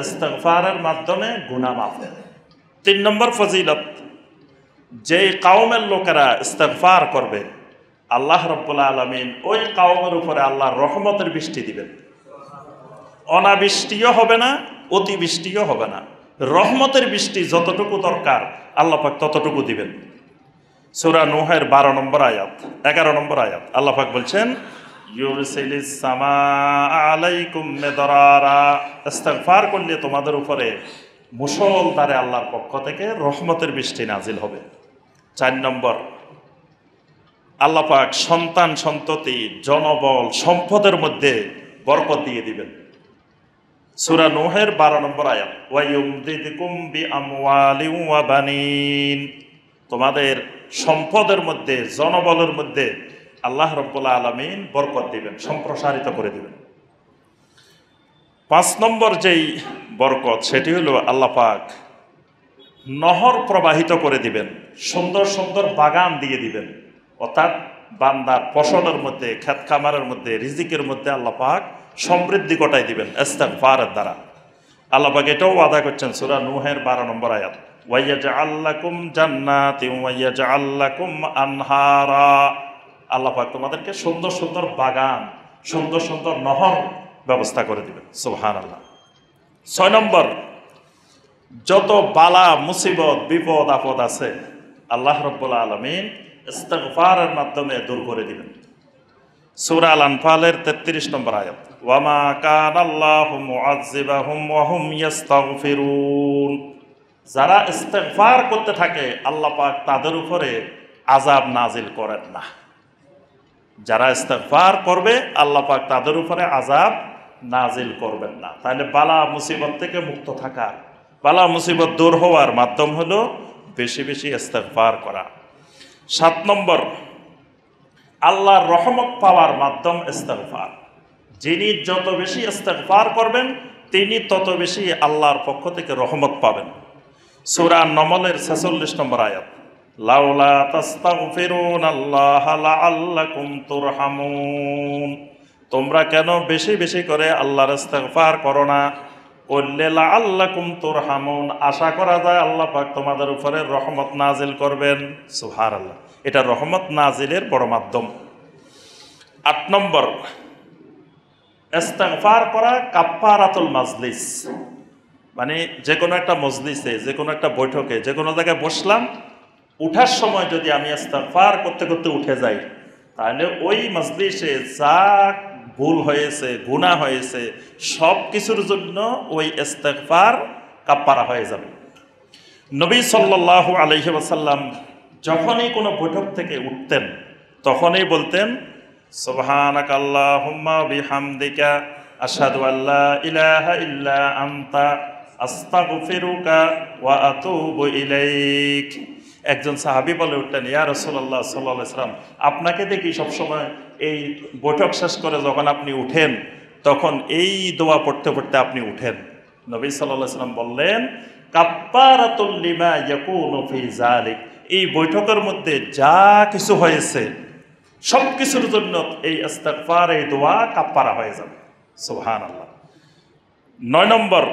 ইস্তিগফারের মাধ্যমে গুনাহ মাফ। 3 নম্বর ফজিলত, যে কওমের লোকেরা ইস্তিগফার করবে আল্লাহ রাব্বুল আলামিন ওই কওমের উপরে আল্লাহর রহমতের বৃষ্টি দিবেন। অনাবৃষ্টিও হবে না, অতিবৃষ্টিও হবে না, রহমতের বৃষ্টি যতটুকু দরকার আল্লাহ পাক ততটুকু দিবেন। সূরা নূহের 12 নম্বর আয়াত, 11 নম্বর আয়াত আল্লাহ পাক বলছেন, ইউরসিলিস সামাআ আলাইকুম মিদরারা, ইস্তিগফার করলে তোমাদের উপরে মুষলধারে আল্লাহর পক্ষ থেকে রহমতের বৃষ্টি নাজিল হবে। 4 নম্বর, আল্লাহ পাক সন্তান সন্ততি জনবল সম্পদের মধ্যে বরকত দিয়ে দিবেন। সূরা নূহের 12 নম্বর আয়াত, ওয়া ইউমদিদকুম বিআমওয়ালিন ওয়া বানিন, তোমাদের সম্পদের মধ্যে জনবলের মধ্যে আল্লাহ রাব্বুল আলামিন বরকত দিবেন, সম্প্রসারিত করে দিবেন। 5 নম্বর যেই বরকত, সেটি হলো আল্লাহ পাক নহর প্রবাহিত করে দিবেন, সুন্দর সুন্দর বাগান দিয়ে দিবেন। অর্থাৎ বান্দার ফসলের মধ্যে, ক্ষেত খামারের মধ্যে, রিজিকের মধ্যে আল্লাহ পাক সমৃদ্ধি ঘটাই দিবেন ইস্তিগফারের দ্বারা। আল্লাহ পাক এটাও ওয়াদা করছেন সূরা নূহের 12 নম্বর আয়াত, ওয়া ইয়াজআল লাকুম জান্নাতিন ওয়া ইয়াজআল লাকুম আনহারা, আল্লাহ পাক তোমাদেরকে সুন্দর সুন্দর বাগান, সুন্দর সুন্দর নহর ব্যবস্থা করে দিবেন। সুবহানাল্লাহ। 6 নম্বর, যত বালা মুসিবত বিপদ আপদ আছে আল্লাহ রাব্বুল আলামিন ইস্তিগফারের মাধ্যমে দূর করে দিবেন। সূরা আল আনফালের 33 নম্বর আয়াত, ওয়া মা কানাল্লাহু মুআযযিবাহুম ওয়া হুম ইস্তাগফিরুন, যারা ইস্তিগফার করতে থাকে আল্লাহ পাক তাদের উপরে আযাব নাজিল করেন না। যারা ইস্তিগফার করবে আল্লাহ পাক তাদের উপরে আযাব নাজিল করবেন না। তাহলে বালা মুসিবত থেকে মুক্ত থাকা, বালা মুসিবত দূর হওয়ার মাধ্যম হলো বেশি বেশি ইস্তিগফার করা। 7 নম্বর, আল্লাহর রহমত পাওয়ার মাধ্যম ইস্তিগফার। যিনি যত বেশি ইস্তিগফার করবেন তিনি তত বেশি আল্লাহর পক্ষ থেকে রহমত পাবেন। সূরা নমলের 46 নম্বর আয়াত, লাউলা তাস্তাগফিরুনাল্লাহ লাআল্লাকুম তুরহামুন, তোমরা কেন বেশি বেশি করে আল্লাহর ইস্তিগফার করো না? করলে লাআল্লাকুম তুরহামুন, আশা করা যায় আল্লাহ পাক তোমাদের উপরে রহমত নাজিল করবেন। সুবহানাল্লাহ। এটা রহমত নাজিলের বড় মাধ্যম। 8 নম্বর, ইস্তিগফার করা কাফফারাতুল মাজলিস, মানে যে কোনো একটা মজলিসে, যে কোনো একটা বৈঠকে, যে কোনো জায়গায় বসলাম, উঠার সময় যদি আমি ইস্তিগফার করতে করতে উঠে যাই তাহলে ওই মজলিসে যা ভুল হয়েছে, গুনাহ হয়েছে, সব কিছুর জন্য ওই ইস্তিগফার কাফফারা হয়ে যাবে। নবী সাল্লাল্লাহু আলাইহি ওয়াসাল্লাম যখনই কোনো বৈঠক থেকে উঠতেন তখনই বলতেন, সুবহানাকাল্লাহুম্মা বিহামদিকা আশহাদু আল্লা ইলাহা ইল্লা আনতা আস্তাগফিরুকা ওয়া আতুবু ইলাইক। একজন সাহাবী বলে উঠলেন, ইয়া রাসূলুল্লাহ সাল্লাল্লাহু আলাইহি ওয়াসাল্লাম, আপনাকে দেখি সবসময় এই বৈঠক শেষ করে যখন আপনি উঠেন তখন এই দোয়া পড়তে পড়তে আপনি উঠেন। নবী সাল্লাল্লাহু আলাইহি ওয়াসাল্লাম বললেন, কাফফারাতুল লিমা ইয়াকুনু ফি যালিক, এই বৈঠকের মধ্যে যা কিছু হয়েছে সব কিছুর জন্য এই ইস্তিগফার, এই দোয়া কাফফারা হয়ে যাবে। সুবহানাল্লাহ। 9 নম্বর,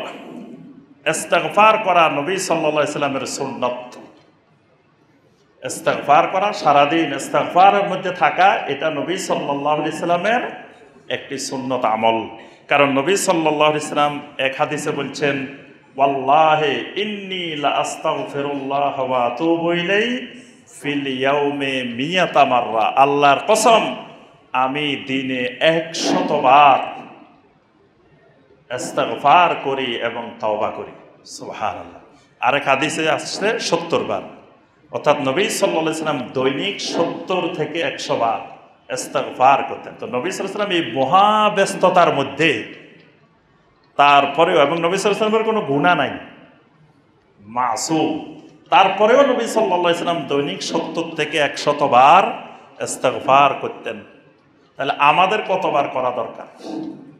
ইস্তিগফার করা নবী সাল্লাল্লাহু আলাইহি ওয়াসাল্লামের সুন্নাত। ইস্তিগফার করা, সারাদিন ইস্তিগফারের মধ্যে থাকা, এটা নবী সাল্লাল্লাহু আলাইহি ওয়াসাল্লামের একটি সুন্নত আমল। কারণ নবী সাল্লাল্লাহু আলাইহি ওয়াসাল্লাম এক হাদিসে বলছেন, ওয়াল্লাহি ইন্নী লা আস্তাগফিরুল্লাহ ওয়া আতুবু ইলাইহি ফিল ইয়াউমি মিয়াতা মাররা, আল্লাহর কসম আমি দিনে 100 বার ইস্তিগফার করি এবং তওবা করি। সুবহানাল্লাহ। আরেক হাদিসে আসছে 70 বার, অর্থাৎ নবী সাল্লাল্লাহু আলাইহি ওয়াসাল্লাম দৈনিক 70 থেকে 100 বার ইস্তিগফার করতেন। তো নবী সাল্লাল্লাহু আলাইহি ওয়াসাল্লাম এই মহাব্যস্ততার মধ্যে তারপরেও, এবং নবী সাল্লাল্লাহু আলাইহি ওয়াসাল্লামের কোনো গুনাহ নাই, মাসুম, তারপরেও নবী সাল্লাল্লাহু আলাইহি ওয়াসাল্লাম দৈনিক 70 থেকে 100 বার ইস্তিগফার করতেন। তাহলে আমাদের কতবার করা দরকার?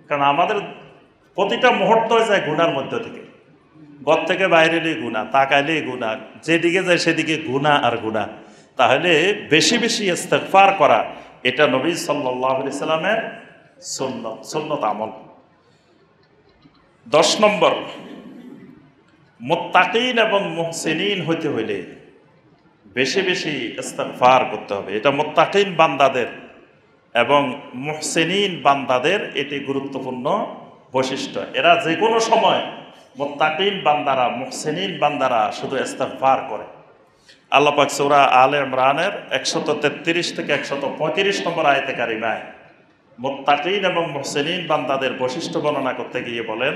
কারণ আমাদের প্রতিটা মুহূর্ত যায় গুনার মধ্য থেকে। ঘর থেকে বাইরে এলে গুনাহ, তাকাইলেই গুনাহ, যেদিকে যায় সেদিকে গুনাহ আর গুনাহ। তাহলে বেশি বেশি ইস্তিগফার করা, এটা নবী সাল্লাল্লাহু আলাইহি ওয়াসাল্লামের সুন্নত আমল। 10 নম্বর, মুত্তাকিন এবং মুহসিনিন হইতে হইলে বেশি বেশি ইস্তিগফার করতে হবে। এটা মুত্তাকিন বান্দাদের এবং মুহসিনিন বান্দাদের এটি গুরুত্বপূর্ণ বৈশিষ্ট্য। এরা যে কোনো সময়, মুত্তাকিন বান্দারা, মুহসিনিন বান্দারা শুধু ইস্তিগফার করে। আল্লাহ পাক সূরা আলে ইমরানের 133 থেকে 135 নম্বর আয়াতে কারিমায় মুত্তাকিন এবং মুহসিনিন বান্দাদের বৈশিষ্ট্য বর্ণনা করতে গিয়ে বলেন,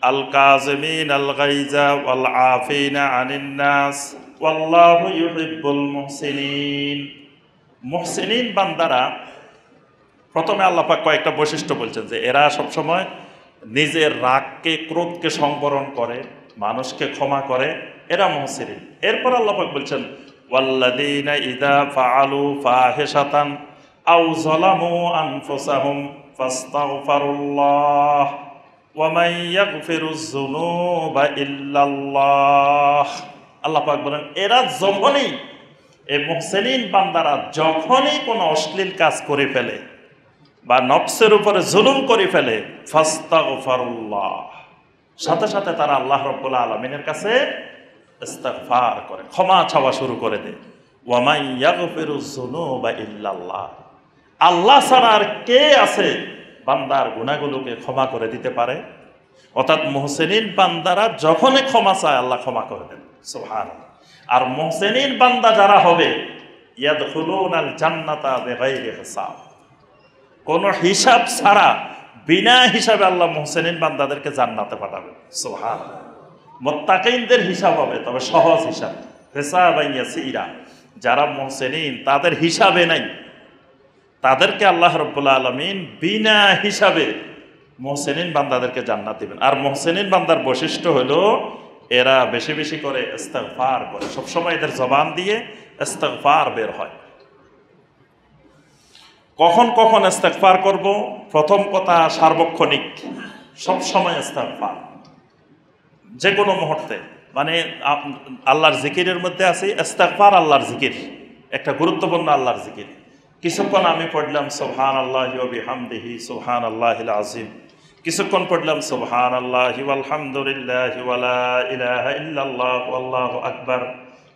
আল কাযিমিন আল গাইজা ওয়াল আফিনা আনিন নাস ওয়াল্লাহু ইউহিব্বুল মুহসিনিন। মুহসিনিন বান্দারা, প্রথমে আল্লাহ পাক কয়েকটা বৈশিষ্ট্য বলছেন যে এরা সবসময় নিজের রাগকে, ক্রোধকে সংবরণ করে, মানুষকে ক্ষমা করে, এরা মুহসিনিন। এরপর আল্লাহ পাক বলছেন, ওয়াল্লাযীনা ইযা ফাআলু ফাহিশাতান আও যালামু আনফুসাহুম ফাস্তাগফিরুল্লাহ ওয়া মান ইয়াগফিরুয যুনুবা ইল্লাল্লাহ। আল্লাহ পাক বলেন, এরা যখনই, এই মুহসিনিন বান্দারা যখনই কোনো অশ্লীল কাজ করে ফেলে বা নফসের উপরে জুলুম করে ফেলে, ফাস্তাগফিরুল্লাহ, সাথে সাথে তারা আল্লাহ রাব্বুল আলামিনের কাছে ইস্তিগফার করে, ক্ষমা চাওয়া শুরু করে দেয়। ওয়া মান ইয়াগফিরুয যুনুবা ইল্লাল্লাহ, আল্লাহ ছাড়া আর কে আছে বান্দার গুনাহগুলোকে ক্ষমা করে দিতে পারে? অর্থাৎ মুহসিনিন বান্দারা যখনই ক্ষমা চায় আল্লাহ ক্ষমা করে দেন। সুবহানাল্লাহ। আর মুহসিনিন বান্দা যারা হবে, ইয়াদখুলুনাল জান্নাতা বিগাইরি হিসাব, কোনো হিসাব ছাড়া, বিনা হিসাবে আল্লাহ মুহসিনিন বান্দাদেরকে জান্নাতে পাঠাবে। সুবহানাল্লাহ। মুত্তাকিনদের হিসাব হবে, তবে সহজ হিসাব, হিসাবান ইয়াসীরা। যারা মুহসিনিন, তাদের হিসাবে নাই, তাদেরকে আল্লাহ রাব্বুল আলামিন বিনা হিসাবে মুহসিনিন বান্দাদেরকে জান্নাত দিবেন। আর মুহসিনিন বান্দার বৈশিষ্ট্য হলো এরা বেশি বেশি করে ইস্তিগফার করে, সবসময় এদের জবান দিয়ে ইস্তিগফার বের হয়। কখন কখন ইস্তিগফার করব? প্রথম কথা, সার্বক্ষণিক, সবসময় ইস্তিগফার, যে কোনো মুহূর্তে। মানে আল্লাহর জিকিরের মধ্যে আছে ইস্তিগফার, আল্লাহর জিকির একটা গুরুত্বপূর্ণ আল্লাহর জিকির। কিছুক্ষণ আমি পড়লাম সুবহানাল্লাহি ওয়া বিহামদিহি সুবহানাল্লাহিল আযীম, কিছুক্ষণ পড়লাম সুবহানাল্লাহি ওয়াল হামদুলিল্লাহি ওয়া লা ইলাহা ইল্লাল্লাহ আল্লাহু আকবার,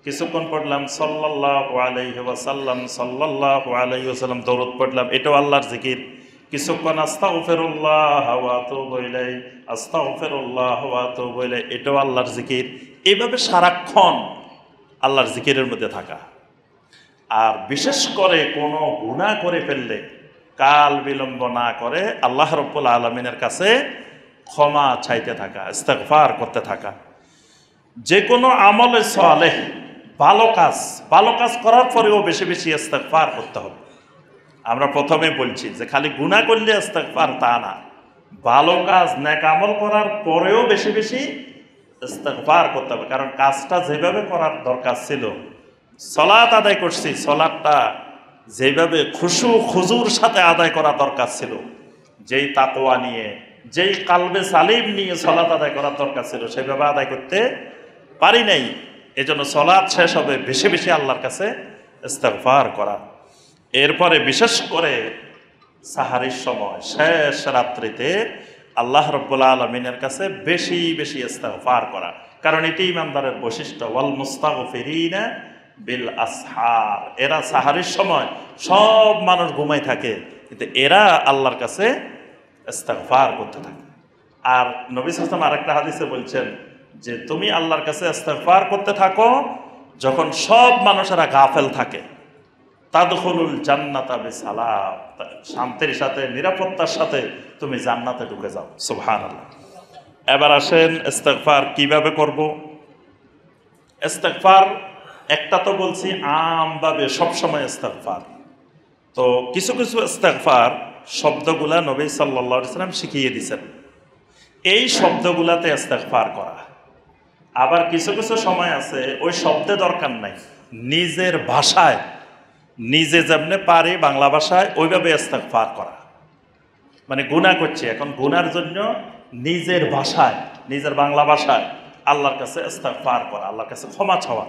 কিছুক্ষণ পড়লাম সাল্লাল্লাহু আলাইহি ওয়াসাল্লাম, সাল্লাল্লাহু আলাইহি ওয়াসাল্লাম দরুদ পড়লাম, এটাও আল্লাহর জিকির। কিছুক্ষণ আস্তাগফিরুল্লাহ ওয়া আতুবু ইলাইহি, আস্তাগফিরুল্লাহ ওয়া আতুবু ইলাইহি, এটাও আল্লাহর জিকির। এইভাবে সারাক্ষণ আল্লাহর জিকিরের মধ্যে থাকা। আর বিশেষ করে কোনো গুনাহ করে ফেললে কাল বিলম্ব না করে আল্লাহ রাব্বুল আলামিনের কাছে ক্ষমা চাইতে থাকা, ইস্তিগফার করতে থাকা। যে কোনো আমলে সালেহ, ভালো কাজ করার পরেও বেশি বেশি ইস্তিগফার করতে হবে। আমরা প্রথমে বলছি যে খালি গুনাহ করলে ইস্তিগফার তা না, ভালো কাজ, নেক আমল করার পরেও বেশি বেশি ইস্তিগফার করতে হবে। কারণ কাজটা যেভাবে করার দরকার ছিল, সালাত আদায় করছি, সালাতটা যেভাবে খুশু খুজুর সাথে আদায় করা দরকার ছিল, যেই তাকওয়া নিয়ে, যেই কালবে সালিম নিয়ে সালাত আদায় করার দরকার ছিল সেভাবে আদায় করতে পারি নাই। এজন্য সালাত শেষ হবে বেশি বেশি আল্লাহর কাছে ইস্তিগফার করা। এরপরে বিশেষ করে সাহারির সময় শেষ রাত্রিতে আল্লাহ রাব্বুল আলামিনের কাছে বেশি বেশি ইস্তিগফার করা, কারণ এটি ইমানদারের বৈশিষ্ট্য। ওয়াল মুস্তাগফিরিনা বিল আসহার, এরা সাহারির সময় সব মানুষ ঘুমায় থাকে, কিন্তু এরা আল্লাহর কাছে ইস্তিগফার করতে থাকে। আর নবী সাল্লাল্লাহু আলাইহি ওয়াসাল্লাম আরেকটা হাদিসে বলছেন যে তুমি আল্লাহর কাছে ইস্তিগফার করতে থাকো যখন সব মানুষেরা গাফেল থাকে। তাদখুলুল জান্নাতা বিসালাম, শান্তির সাথে নিরাপত্তার সাথে তুমি জান্নাতে ঢুকে যাও। সুবহানাল্লাহ। এবার আসেন ইস্তিগফার কিভাবে করব। ইস্তিগফার একটা তো বলছি আমভাবে সবসময় ইস্তিগফার, তো কিছু কিছু ইস্তিগফার শব্দগুলা নবী সাল্লাল্লাহু আলাইহি ওয়াসাল্লাম শিখিয়ে দিয়েছেন, এই শব্দগুলাতে ইস্তিগফার করা। আবার কিছু কিছু সময় আছে ওই শব্দে দরকার নাই, নিজের ভাষায় নিজে যেমনে পারি বাংলা ভাষায় ওইভাবে ইস্তিগফার করা। মানে গুনাহ করছে, এখন গুনার জন্য নিজের ভাষায় নিজের বাংলা ভাষায় আল্লাহর কাছে ইস্তিগফার করা, আল্লাহর কাছে ক্ষমা চাওয়া।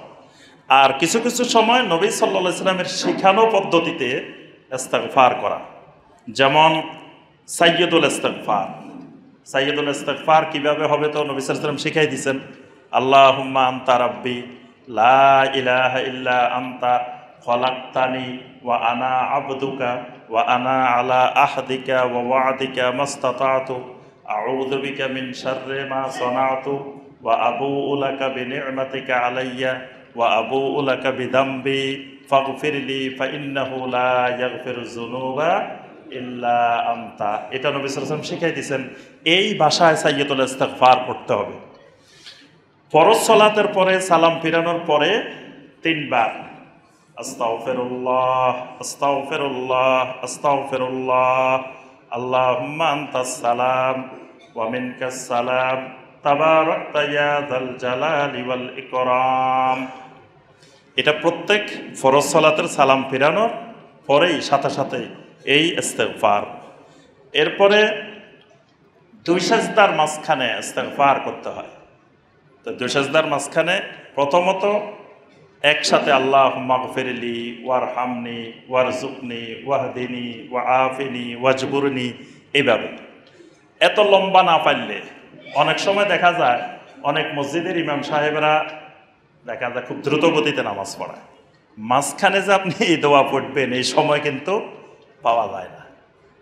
আর কিছু কিছু সময় নবী সাল্লাল্লাহু আলাইহি ওয়াসাল্লামের শেখানো পদ্ধতিতে ইস্তিগফার করা, যেমন সাইয়্যিদুল ইস্তিগফার। সাইয়্যিদুল ইস্তিগফার কিভাবে হবে তো নবী সাল্লাল্লাহু আলাইহি ওয়াসাল্লাম শিখাই দিয়েছেন। আল্লাহুম্মা আনতা রাব্বি লা ইলাহা ইল্লা আনতা খলাকতানি ওয়া আনা আবদুকা ওয়া আনা আলা আহদিকা ওয়া ওয়া'দিকা মাস্তাতাতু আউযু বিকা মিন শাররি মা সানাতু ওয়া আবুউ লাকা বিনি'মাতিকা আলাইয়া ওয়া আবুউ লাকা বিযামবি ফাগফিরলি ফাইন্নাহু লা ইয়াগফিরুয যুনুবা ইল্লা আনতা। এটা নবী সাল্লাল্লাহু আলাইহি ওয়াসাল্লাম শিখাই দিয়েছেন। এই ভাষায় সাইয়্যিদুল ইস্তিগফার পড়তে হবে। ফরজ সালাতের পরে সালাম ফিরানোর পরে 3 বার আস্তাগফিরুল্লাহ আস্তাগফিরুল্লাহ আস্তাগফিরুল্লাহ আল্লাহুম্মা আনতাস সালাম ওয়া মিনকাস সালাম তাবারাকতা ইয়া যাল জালালি ওয়াল ইকরাম। এটা প্রত্যেক ফরজ সালাতের সালাম ফিরানোর পরেই সাথে সাথে এই ইস্তিগফার। এরপরে 2 সাজদার মাঝখানে ইস্তিগফার করতে হয়। তো 2 সাজদার মাঝখানে প্রথমত একসাথে আল্লাহুম্মা গফিরলি ওয়ারহামনি ওয়ারজুকনি ওয়াহদিনি ওয়াআফিনি ওয়াজবুরনি, এইভাবে। এত লম্বা না পারলে অনেক সময় দেখা যায় অনেক মসজিদের ইমাম সাহেবরা দেখা যায় খুব দ্রুত গতিতে নামাজ পড়ায়, মাঝখানে যে আপনি এই দোয়া পড়বেন এই সময় কিন্তু পাওয়া যায় না।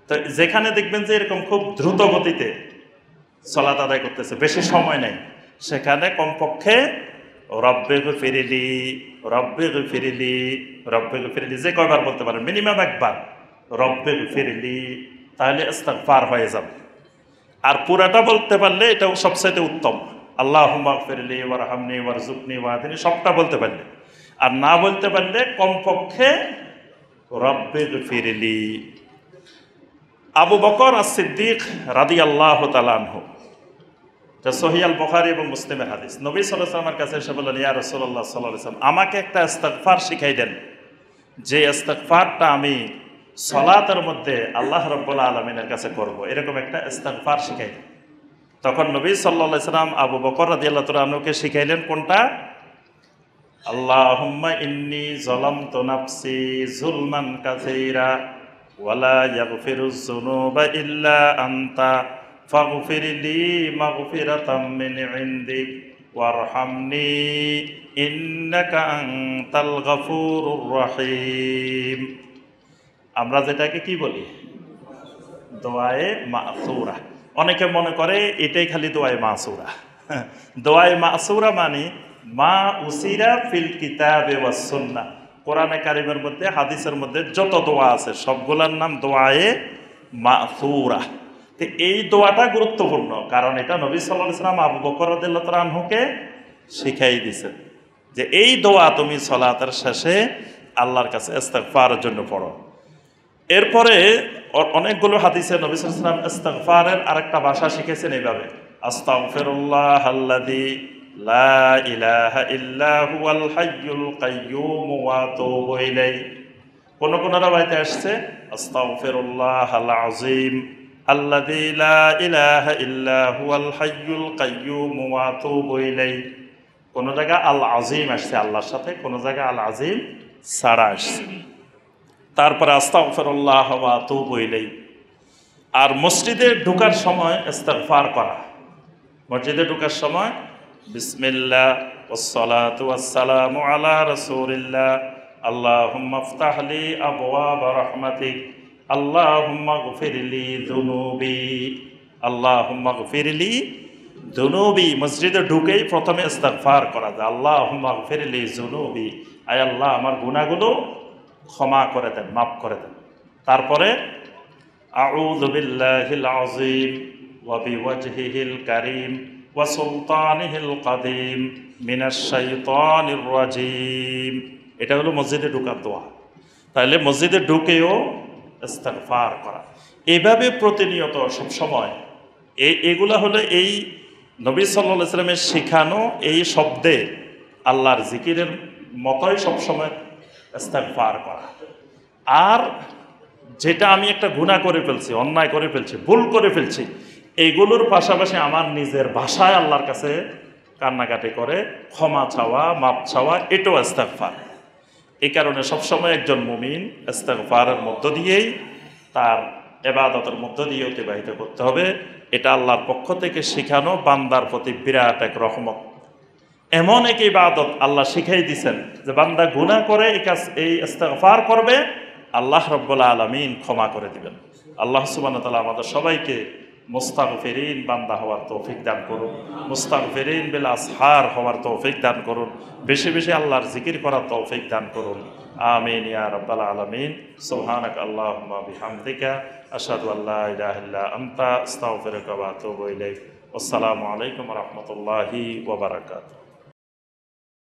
তো যেখানে দেখবেন যে এরকম খুব দ্রুত গতিতে সালাত আদায় করতেছে, বেশি সময় নেই, সেখানে কমপক্ষে রব্বে গফিরলি রব্বে গফিরলি রব্বে গফিরলি যে কয়বার বলতে পারেন, মিনিমাম একবার রব্বে গফিরলি, তাহলে ইস্তিগফার হয়ে যাবে। আর পুরাটা বলতে পারলে এটাও সবচাইতে উত্তম। আল্লাহুম্মা গফিরলি ওয়ারহামনি ওয়ারজুকনি ওয়াহদিনি সবটা বলতে পারলে, আর না বলতে পারলে কমপক্ষে রব্বে গফিরলি। আবু বকর as-সিদ্দিক রাদিয়াল্লাহু তাআলা আনহু, এটা সহিহ আল বুখারী এবং মুসলিমের হাদিস, নবী সাল্লাল্লাহু আলাইহি ওয়াসাল্লামের কাছে এসে বললেন, ইয়া রাসূলুল্লাহ সাল্লাল্লাহু আলাইহি ওয়াসাল্লাম, আমাকে একটা ইস্তিগফার শিখাই দেন, যে ইস্তিগফারটা আমি সালাতের মধ্যে আল্লাহ রাব্বুল আলামিনের কাছে করব, এরকম একটা ইস্তিগফার শিখাই দেন। তখন নবী সাল্লাল্লাহু আলাইহি ওয়াসাল্লাম আবু বকর রাদিয়াল্লাহু তাআলা আনহুকে শিখাইলেন কোনটা? আল্লাহুম্মা ইন্নী যালামতু নাফসি যুলমান কাসীরা ওয়ালা ইয়াগফিরুয যুনুবা ইল্লা আনতা ফাগফিরলি মাগফিরাতাম মিন ইনদিক ওয়ারহামনি ইন্নাকা আনতাল গফুরুর রহিম। আমরা যেটাকে কি বলি? দোয়ায়ে মাসুরা। অনেকে মনে করে এটাই খালি দোয়ায়ে মাসুরা। দোয়ায়ে মাসুরা মানে মা উসিরা ফিল কিতাবে ওয়াস সুন্নাহ, কোরআনে কারিমের মধ্যে হাদিসের মধ্যে যত দোয়া আছে সবগুলোর নাম দোয়ায়ে মাসুরা। তো এই দোয়াটা গুরুত্বপূর্ণ, কারণ এটা নবী সাল্লাল্লাহু আলাইহি ওয়াসাল্লাম আবু বকর রাদিয়াল্লাহু তাআলা আনহুকে শিখাই দিয়েছেন যে এই দোয়া তুমি সালাতের শেষে আল্লাহর কাছে ইস্তিগফারের জন্য পড়ো। এরপরে অনেকগুলো হাদিসে নবী সাল্লাল্লাহু আলাইহি ওয়াসাল্লাম ইস্তিগফারের আরেকটা ভাষা শিখেছেন এইভাবে, আস্তাগফিরুল্লাহ আল্লাযী লা ইলাহা ইল্লা হুয়াল হাইয়ুল কাইয়্যুম ওয়া আতুবু ইলাইহি। কোন কোন রাওয়ায়াতে আসছে আস্তাগফিরুল্লাহ আল আযীম আল্লাযী লা ইলাহা ইল্লা হুয়াল হাইয়ুল কাইয়্যুম ওয়া আতুবু ইলাইহি। কোন জায়গায় আল আজিম আসছে আল্লাহর সাথে, কোন জায়গায় আল আজিম ছাড়া আসছে। তারপরে আস্তাগফিরুল্লাহ ওয়া আতুবু ইলাইহি। আর মসজিদে ঢোকার সময় ইস্তিগফার করা। মসজিদে ঢোকার সময় বিসমিল্লাহ ওয়াসসালাতু ওয়াসসালামু আলা রাসূলিল্লাহ আল্লাহুম্মা ইফতাহ লি আবওয়াব রাহমাতিক আল্লাহুম্মা গফিরলি যুনুবি আল্লাহুম্মা গফিরলি যুনুবি। মসজিদে ঢুকেই প্রথমে ইস্তিগফার করা যায়, আল্লাহুম্মা গফিরলি যুনুবি, আয় আল্লাহ আমার গুনাহগুলো ক্ষমা করে দেন, মাফ করে দেন। তারপরে আউযু বিল্লাহিল আযীম ওয়া বিওয়াজহিল কারীম ওয়া সুলতানিহিল কাদীম মিনাশ শাইতানির রাজীম। এটা হলো মসজিদে ঢোকার দোয়া। তাহলে মসজিদে ঢুকেও ইস্তিগফার করা, এইভাবে প্রতিনিয়ত সবসময় এগুলা হলো এই নবী সাল্লাল্লাহু আলাইহি ওয়াসাল্লামের শেখানো এই শব্দে আল্লাহর জিকিরের মতোই সবসময় ইস্তিগফার করা। আর যেটা আমি একটা গুনাহ করে ফেলছি, অন্যায় করে ফেলছি, ভুল করে ফেলছি, এইগুলোর পাশাপাশি আমার নিজের ভাষায় আল্লাহর কাছে কান্নাকাটি করে ক্ষমা চাওয়া, মাপ চাওয়া, এটাও ইস্তিগফার। এই কারণে সবসময় একজন মুমিন ইস্তিগফারের মধ্য দিয়েই তার ইবাদতের মধ্য দিয়ে অতিবাহিত করতে হবে। এটা আল্লাহর পক্ষ থেকে শেখানো বান্দার প্রতি বিরাট এক রহমত। এমন এক ইবাদত আল্লাহ শিখাই দিয়েছেন যে বান্দা গুনাহ করে এই ইস্তিগফার করবে, আল্লাহ রাব্বুল আলামিন ক্ষমা করে দিবেন। আল্লাহ সুবহানাহু ওয়া তাআলা আমাদের সবাইকে মুস্তাগফিরিন বান্দা হওয়ার তৌফিক দান করুন, মুস্তাগফিরিন বিল আসহার হওয়ার তৌফিক দান করুন, বেশি বেশি আল্লাহর জিকির করার তৌফিক দান করুন। আমিন ইয়া রাব্বাল আলামিন। সুবহানাক আল্লাহুম্মা বিহামদিকা আশহাদু আল্লা ইলাহা ইল্লা আনতা আস্তাগফিরুকা ওয়া আতুবু ইলাইক। আসসালামু আলাইকুম ওয়া রাহমাতুল্লাহি ওয়া বারাকাতুহু।